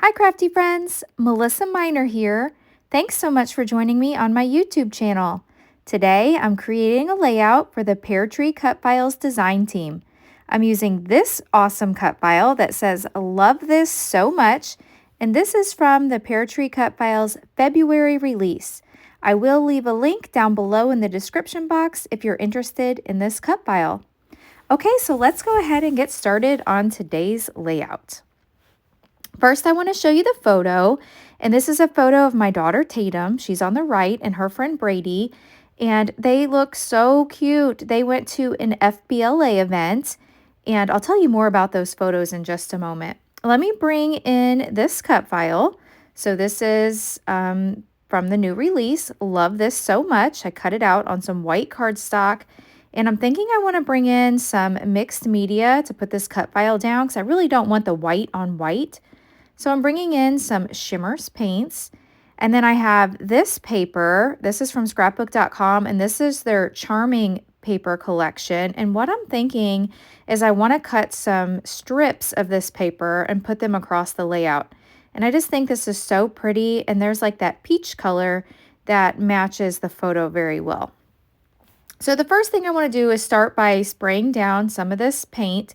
Hi crafty friends, Melissa Minor here. Thanks so much for joining me on my YouTube channel. Today I'm creating a layout for the PearTree Cut Files design team. I'm using this awesome cut file that says love this so much, and this is from the PearTree Cut Files February release. I will leave a link down below in the description box if you're interested in this cut file. Okay, so let's go ahead and get started on today's layout. First, I want to show you the photo, and this is a photo of my daughter Tatum. She's on the right, and her friend Brady, and they look so cute. They went to an FBLA event, and I'll tell you more about those photos in just a moment. Let me bring in this cut file. So this is from the new release. Love this so much. I cut it out on some white cardstock. And I'm thinking I want to bring in some mixed media to put this cut file down because I really don't want the white on white. So I'm bringing in some Shimmers paints, and then I have this paper. This is from Scrapbook.com, and this is their Charming paper collection. And what I'm thinking is I want to cut some strips of this paper and put them across the layout. And I just think this is so pretty, and there's like that peach color that matches the photo very well. So the first thing I want to do is start by spraying down some of this paint.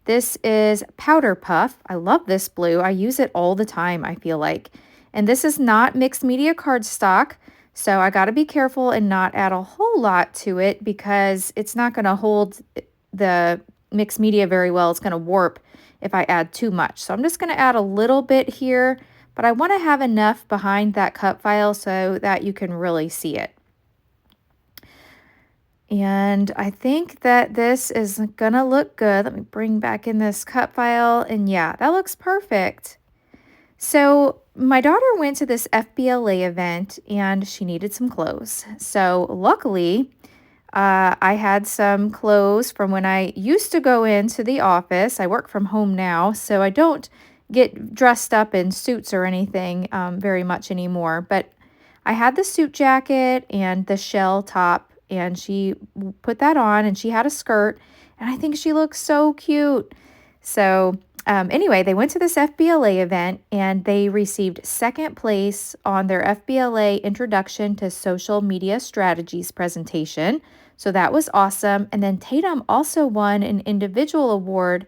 This is Powder Puff. I love this blue. I use it all the time, I feel like. And this is not mixed media cardstock, so I got to be careful and not add a whole lot to it because it's not going to hold the mixed media very well. It's going to warp if I add too much. So I'm just going to add a little bit here, but I want to have enough behind that cut file so that you can really see it. And I think that this is gonna look good. Let me bring back in this cut file, and yeah, that looks perfect. So my daughter went to this FBLA event and she needed some clothes. So luckily, I had some clothes from when I used to go into the office. I work from home now, so I don't get dressed up in suits or anything very much anymore. But I had the suit jacket and the shell top, and she put that on, and she had a skirt, and I think she looks so cute. So anyway, they went to this FBLA event, and they received second place on their FBLA Introduction to Social Media Strategies presentation. So that was awesome. And then Tatum also won an individual award.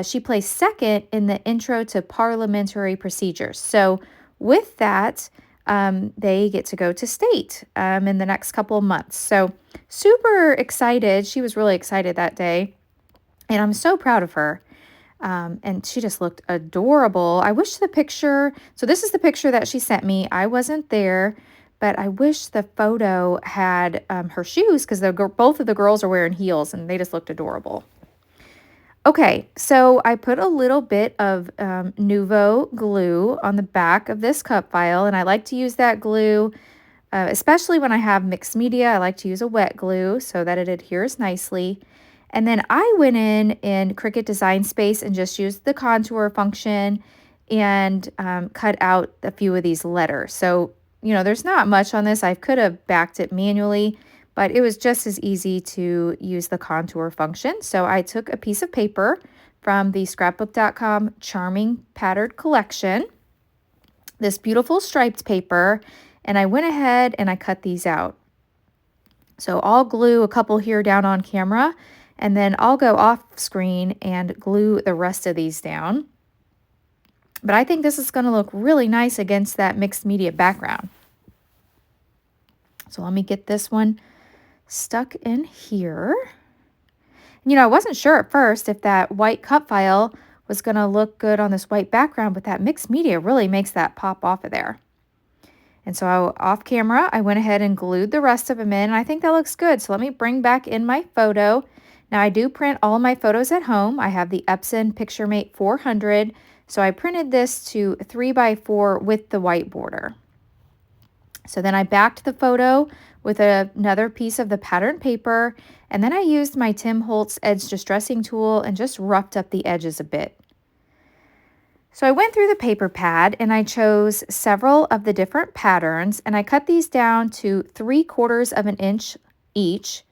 She placed second in the Intro to Parliamentary Procedures. So with that, they get to go to state in the next couple of months. So super excited. She was really excited that day, and I'm so proud of her. And she just looked adorable. I wish the picture, so this is the picture that she sent me. I wasn't there, but I wish the photo had her shoes because both of the girls are wearing heels, and they just looked adorable. Okay, so I put a little bit of Nuvo glue on the back of this cut file, and I like to use that glue, especially when I have mixed media. I like to use a wet glue so that it adheres nicely. And then I went in Cricut Design Space and just used the contour function and cut out a few of these letters. So, you know, there's not much on this. I could have backed it manually, but it was just as easy to use the contour function. So I took a piece of paper from the Scrapbook.com Charming Patterned Collection, this beautiful striped paper, and I went ahead and I cut these out. So I'll glue a couple here down on camera, and then I'll go off screen and glue the rest of these down. But I think this is going to look really nice against that mixed media background. So let me get this one stuck in here. You know, I wasn't sure at first if that white cut file was going to look good on this white background, but that mixed media really makes that pop off of there. And so off camera, I went ahead and glued the rest of them in, and I think that looks good. So let me bring back in my photo. Now I do print all of my photos at home. I have the Epson PictureMate 400, so I printed this to 3x4 with the white border. So then I backed the photo with another piece of the pattern paper, and then I used my Tim Holtz Edge Distressing tool and just roughed up the edges a bit. So I went through the paper pad and I chose several of the different patterns, and I cut these down to 3/4 of an inch each.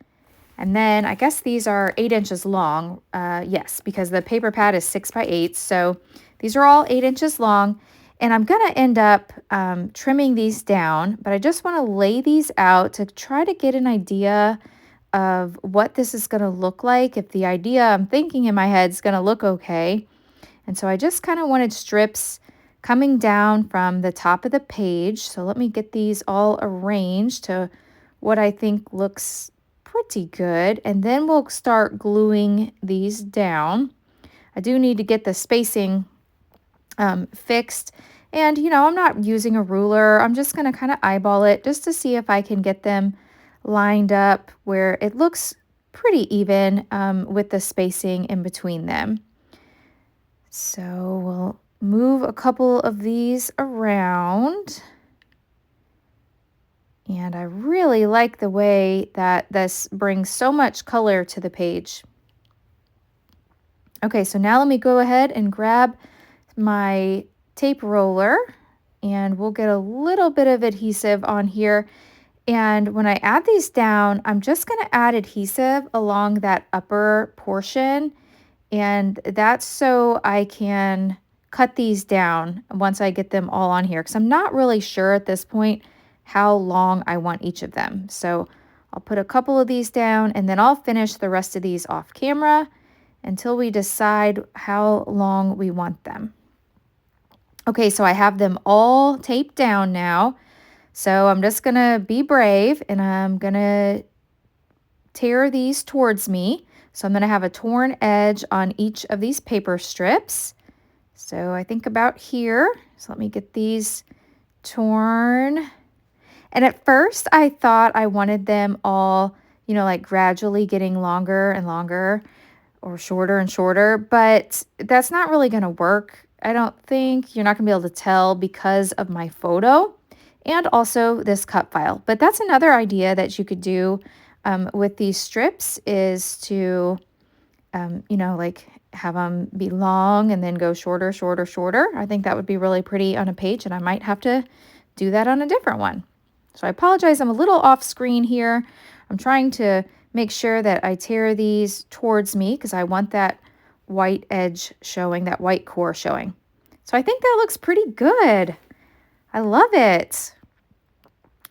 And then I guess these are 8 inches long. Yes, because the paper pad is 6x8. So these are all 8 inches long. And I'm going to end up trimming these down, but I just want to lay these out to try to get an idea of what this is going to look like, if the idea I'm thinking in my head is going to look okay. And so I just kind of wanted strips coming down from the top of the page. So let me get these all arranged to what I think looks pretty good. And then we'll start gluing these down. I do need to get the spacing fixed. And, I'm not using a ruler. I'm just going to kind of eyeball it just to see if I can get them lined up where it looks pretty even with the spacing in between them. So we'll move a couple of these around. And I really like the way that this brings so much color to the page. Okay, so now let me go ahead and grab my tape roller, and we'll get a little bit of adhesive on here. And when I add these down, I'm just going to add adhesive along that upper portion, and that's so I can cut these down once I get them all on here, because I'm not really sure at this point how long I want each of them. So I'll put a couple of these down, and then I'll finish the rest of these off camera until we decide how long we want them. Okay, so I have them all taped down now. So I'm just going to be brave, and I'm going to tear these towards me. So I'm going to have a torn edge on each of these paper strips. So I think about here. So let me get these torn. And at first I thought I wanted them all, like gradually getting longer and longer or shorter and shorter, but that's not really going to work. I don't think you're not going to be able to tell because of my photo and also this cut file. But that's another idea that you could do with these strips is to, like have them be long and then go shorter, shorter, shorter. I think that would be really pretty on a page, and I might have to do that on a different one. So I apologize, I'm a little off screen here. I'm trying to make sure that I tear these towards me because I want that white edge showing, that white core showing. So I think that looks pretty good. I love it.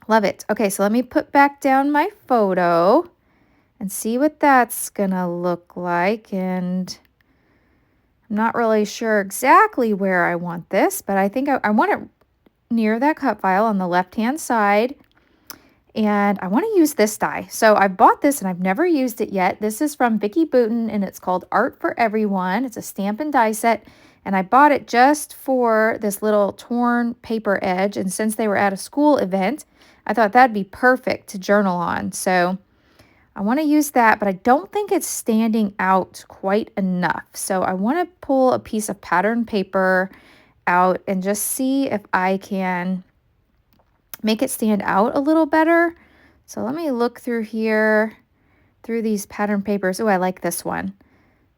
Love it. Okay, so let me put back down my photo and see what that's gonna look like. And I'm not really sure exactly where I want this, but I think I want it near that cut file on the left-hand side. And I want to use this die. So I bought this and I've never used it yet. This is from Vicki Boutin and it's called Art for Everyone. It's a stamp and die set. And I bought it just for this little torn paper edge. And since they were at a school event, I thought that'd be perfect to journal on. So I want to use that, but I don't think it's standing out quite enough. So I want to pull a piece of pattern paper out and just see if I can make it stand out a little better. So let me look through here, through these pattern papers. Oh, I like this one.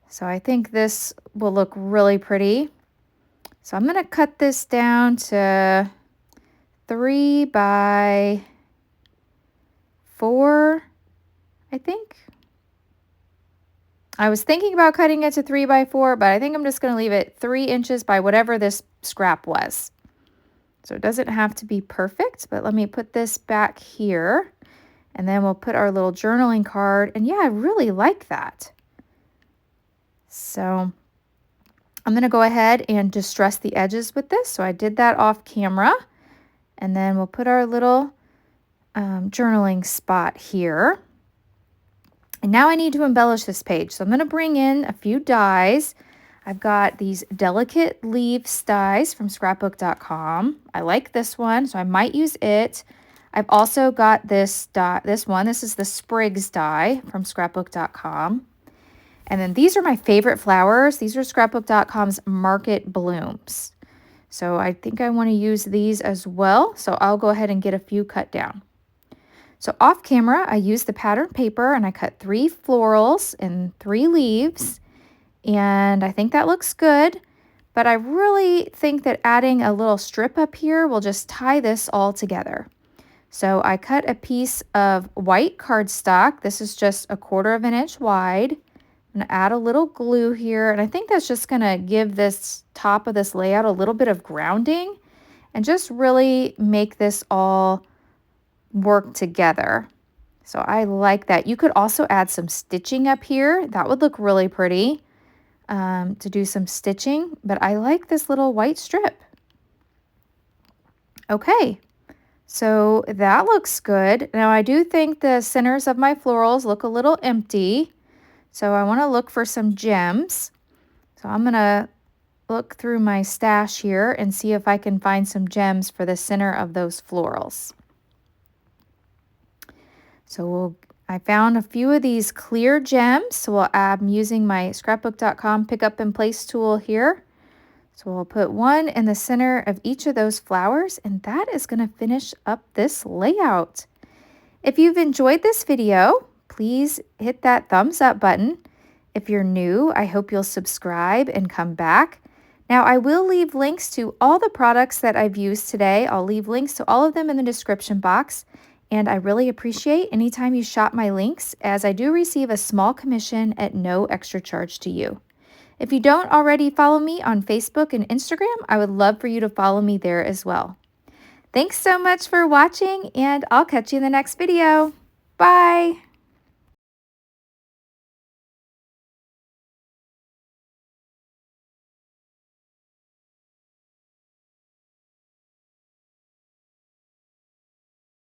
So I think this will look really pretty. So I'm going to cut this down to 3 by 4, I think. I was thinking about cutting it to 3 by 4, but I think I'm just going to leave it 3 inches by whatever this scrap was. So it doesn't have to be perfect, but let me put this back here. And then we'll put our little journaling card. And yeah, I really like that. So I'm going to go ahead and distress the edges with this. So I did that off camera. And then we'll put our little journaling spot here. And now I need to embellish this page. So I'm going to bring in a few dies. I've got these Delicate Leaves dies from Scrapbook.com. I like this one, so I might use it. I've also got this die, this one. This is the Sprigs die from Scrapbook.com. And then these are my favorite flowers. These are Scrapbook.com's Market Blooms. So I think I want to use these as well. So I'll go ahead and get a few cut down. So off camera, I used the pattern paper and I cut 3 florals and 3 leaves. And I think that looks good, but I really think that adding a little strip up here will just tie this all together. So I cut a piece of white cardstock. This is just 1/4 inch wide. I'm gonna add a little glue here, and I think that's just gonna give this top of this layout a little bit of grounding. and just really make this all work together. So I like that. You could also add some stitching up here. That would look really pretty to do some stitching, but I like this little white strip. Okay, so that looks good. Now I do think the centers of my florals look a little empty, so I want to look for some gems. So I'm going to look through my stash here and see if I can find some gems for the center of those florals. So I found a few of these clear gems, so I'm using my Scrapbook.com pick up and place tool here. So we'll put one in the center of each of those flowers, and that is going to finish up this layout. If you've enjoyed this video, please hit that thumbs up button. If you're new, I hope you'll subscribe and come back. Now, I will leave links to all the products that I've used today. I'll leave links to all of them in the description box. And I really appreciate anytime you shop my links, as I do receive a small commission at no extra charge to you. If you don't already follow me on Facebook and Instagram, I would love for you to follow me there as well. Thanks so much for watching, and I'll catch you in the next video. Bye!